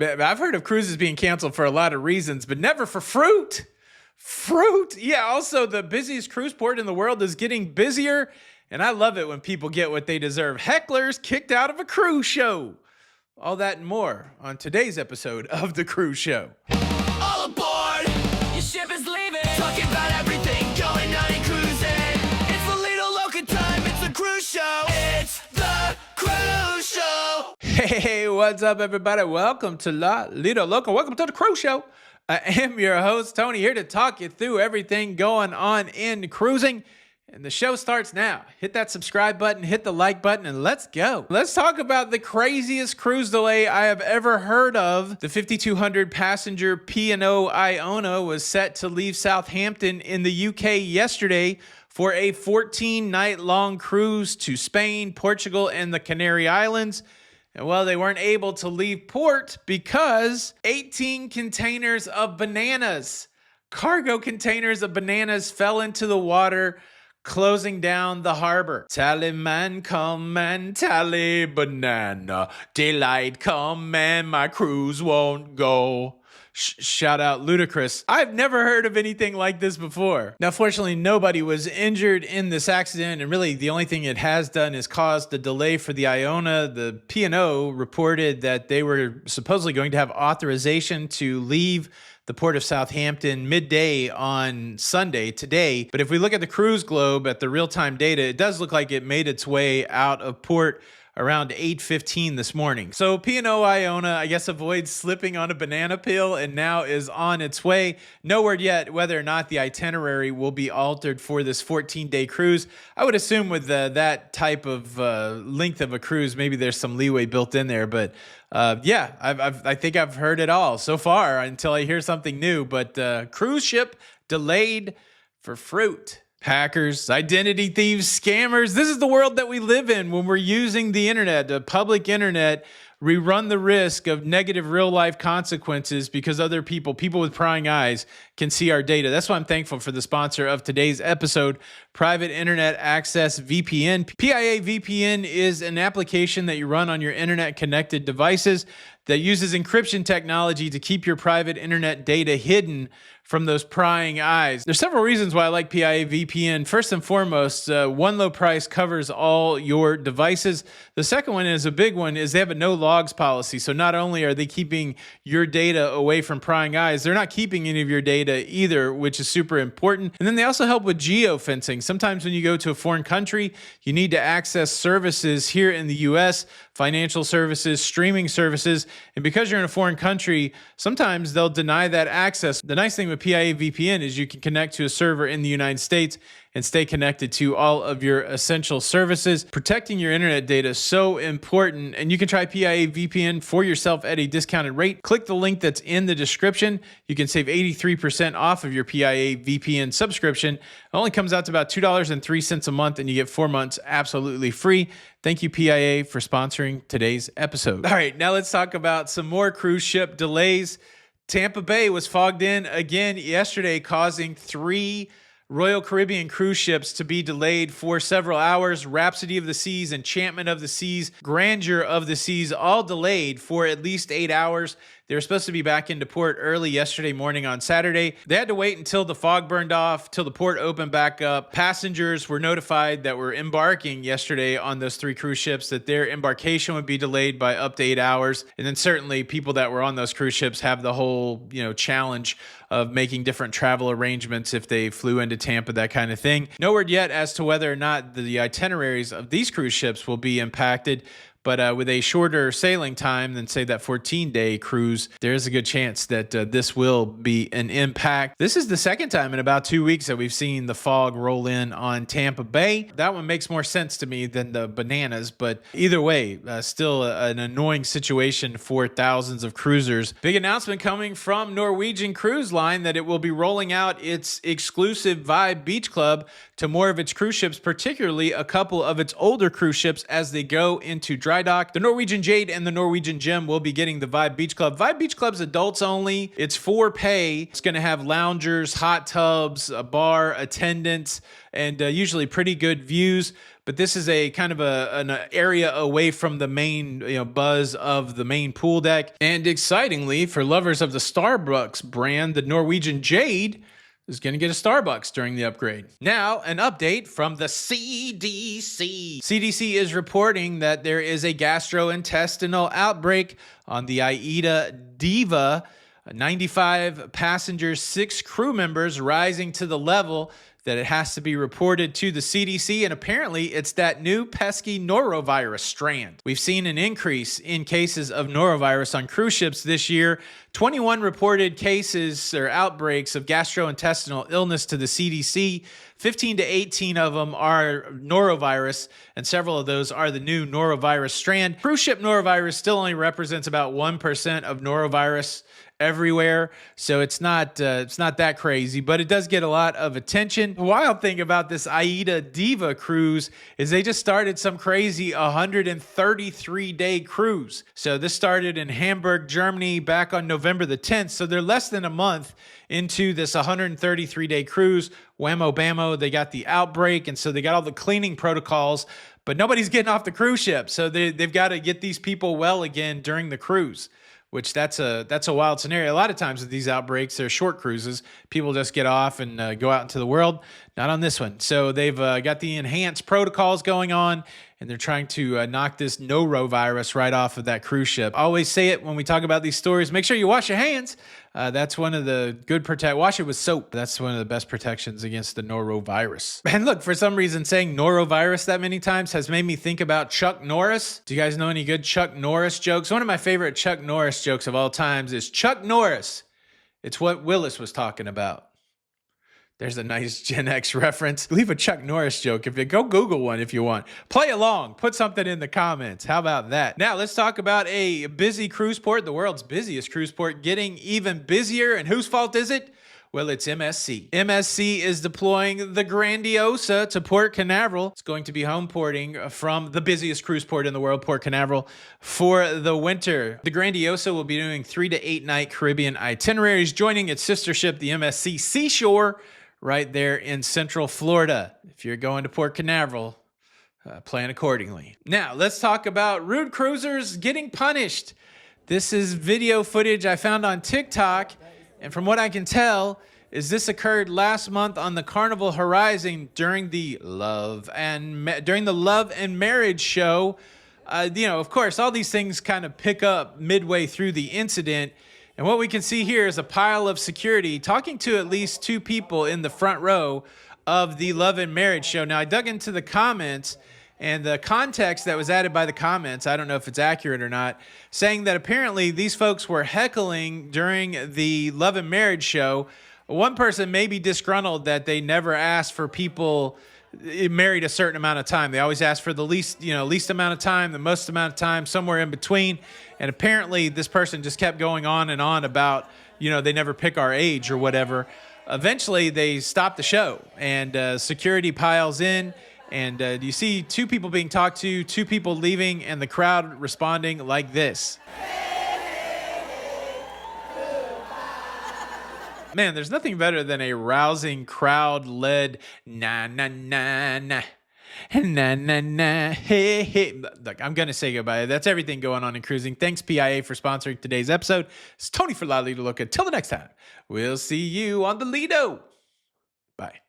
I've heard of cruises being canceled for a lot of reasons, but never for fruit. Fruit. Yeah, also the busiest cruise port in the world is getting busier, and I love it when people get what they deserve. Hecklers kicked out of a cruise show. All that and more on today's episode of The Cruise Show. All aboard! Your ship is leaving. Talking about everything going on and cruising. It's the Lido Loca time. It's the cruise show. It's the cruise show. Hey, what's up, everybody? Welcome to Lido Loca. Welcome to The Cruise Show. I am your host, Tony, here to talk you through everything going on in cruising. And the show starts now. Hit that subscribe button, hit the like button, and let's go. Let's talk about the craziest cruise delay I have ever heard of. The 5,200 passenger P&O Iona was set to leave Southampton in the UK yesterday for a 14-night long cruise to Spain, Portugal, and the Canary Islands. And well, they weren't able to leave port because 18 containers of bananas, cargo containers of bananas, fell into the water, closing down the harbor. Tally man, come and tally banana. Daylight come and my cruise won't go. Shout out Ludacris. I've never heard of anything like this before. Now, fortunately, nobody was injured in this accident, and really the only thing it has done is caused the delay for the Iona. The P&O reported that they were supposedly going to have authorization to leave the port of Southampton midday on Sunday, today. But if we look at the cruise globe at the real-time data, it does look like it made its way out of port around 8:15 this morning. So P&O Iona, I guess, avoids slipping on a banana peel and now is on its way. No word yet whether or not the itinerary will be altered for this 14-day cruise. I would assume with that type of length of a cruise, maybe there's some leeway built in there. But yeah, I think I've heard it all so far until I hear something new. But cruise ship delayed for fruit. Hackers, identity thieves, scammers. This is the world that we live in when we're using the internet, the public internet. We run the risk of negative real-life consequences because other people with prying eyes, can see our data. That's why I'm thankful for the sponsor of today's episode, Private Internet Access VPN. PIA VPN is an application that you run on your internet-connected devices that uses encryption technology to keep your private internet data hidden from those prying eyes. There's several reasons why I like PIA VPN. First and foremost, one low price covers all your devices. The second one is a big one, is they have a no logs policy. So not only are they keeping your data away from prying eyes, they're not keeping any of your data either, which is super important. And then they also help with geofencing. Sometimes when you go to a foreign country, you need to access services here in the US, financial services, streaming services. And because you're in a foreign country, sometimes they'll deny that access. The nice thing with PIA VPN is you can connect to a server in the United States and stay connected to all of your essential services. Protecting your internet data is so important, and you can try PIA VPN for yourself at a discounted rate. Click the link that's in the description. You can save 83% off of your PIA VPN subscription. It only comes out to about $2.03 a month, and you get 4 months absolutely free. Thank you, PIA, for sponsoring today's episode. All right, now let's talk about some more cruise ship delays. Tampa Bay was fogged in again yesterday, causing 3 Royal Caribbean cruise ships to be delayed for several hours. Rhapsody of the Seas, Enchantment of the Seas, Grandeur of the Seas, all delayed for at least 8 hours. They were supposed to be back into port early yesterday morning on Saturday. They had to wait until the fog burned off, till the port opened back up. Passengers were notified that were embarking yesterday on those 3 cruise ships that their embarkation would be delayed by up to 8 hours. And then certainly people that were on those cruise ships have the whole, challenge of making different travel arrangements if they flew into Tampa, that kind of thing. No word yet as to whether or not the itineraries of these cruise ships will be impacted. But with a shorter sailing time than, say, that 14-day cruise, there is a good chance that this will be an impact. This is the second time in about 2 weeks that we've seen the fog roll in on Tampa Bay. That one makes more sense to me than the bananas, but either way, still an annoying situation for thousands of cruisers. Big announcement coming from Norwegian Cruise Line that it will be rolling out its exclusive Vibe Beach Club to more of its cruise ships, particularly a couple of its older cruise ships as they go into dry dry dock. The Norwegian Jade and the Norwegian Gem will be getting the Vibe Beach Club. Vibe Beach Club's adults only. It's for pay. It's going to have loungers, hot tubs, a bar, attendants, and usually pretty good views. But this is a kind of an area away from the main buzz of the main pool deck. And excitingly, for lovers of the Starbucks brand, the Norwegian Jade is going to get a Starbucks during the upgrade. Now, an update from the CDC. CDC is reporting that there is a gastrointestinal outbreak on the Aidadiva. 95 passengers, 6 crew members, rising to the level that it has to be reported to the CDC, and apparently it's that new pesky norovirus strand. We've seen an increase in cases of norovirus on cruise ships this year. 21 reported cases or outbreaks of gastrointestinal illness to the CDC. 15 to 18 of them are norovirus, and several of those are the new norovirus strand. Cruise ship norovirus still only represents about 1% of norovirus everywhere, so it's not that crazy, but it does get a lot of attention. The wild thing about this Aidadiva cruise is they just started some crazy 133-day cruise. So this started in Hamburg, Germany back on November the 10th, so they're less than a month into this 133-day cruise. Whammo bammo, they got the outbreak, and so they got all the cleaning protocols, but nobody's getting off the cruise ship, so they've got to get these people well again during the cruise. Which that's a wild scenario. A lot of times with these outbreaks, they're short cruises. People just get off and go out into the world. Not on this one. So they've got the enhanced protocols going on, and they're trying to knock this norovirus right off of that cruise ship. I always say it when we talk about these stories. Make sure you wash your hands. That's one of the good wash it with soap. That's one of the best protections against the norovirus. And look, for some reason, saying norovirus that many times has made me think about Chuck Norris. Do you guys know any good Chuck Norris jokes? One of my favorite Chuck Norris jokes of all times is Chuck Norris. It's what Willis was talking about. There's a nice Gen X reference. Leave a Chuck Norris joke. If you go Google one if you want. Play along. Put something in the comments. How about that? Now let's talk about a busy cruise port, the world's busiest cruise port, getting even busier. And whose fault is it? Well, it's MSC. MSC is deploying the Grandiosa to Port Canaveral. It's going to be home porting from the busiest cruise port in the world, Port Canaveral, for the winter. The Grandiosa will be doing 3 to 8 night Caribbean itineraries, joining its sister ship, the MSC Seashore, right there in Central Florida. If you're going to Port Canaveral, plan accordingly. Now, let's talk about rude cruisers getting punished. This is video footage I found on TikTok, and from what I can tell, is this occurred last month on the Carnival Horizon during the Love and Marriage show. Of course, all these things kind of pick up midway through the incident. And what we can see here is a pile of security talking to at least 2 people in the front row of the Love and Marriage show. Now, I dug into the comments, and the context that was added by the comments, I don't know if it's accurate or not, saying that apparently these folks were heckling during the Love and Marriage show. One person may be disgruntled that they never asked for people married a certain amount of time. They always ask for the least amount of time, the most amount of time, somewhere in between. And apparently this person just kept going on and on about, they never pick our age or whatever. Eventually they stop the show, and security piles in, and you see 2 people being talked to, 2 people leaving, and the crowd responding like this. Man, there's nothing better than a rousing crowd-led na na na na na na na hey hey. Look, I'm gonna say goodbye. That's everything going on in cruising. Thanks PIA for sponsoring today's episode. It's Tony for Lido Loca. Till the next time, we'll see you on the Lido. Bye.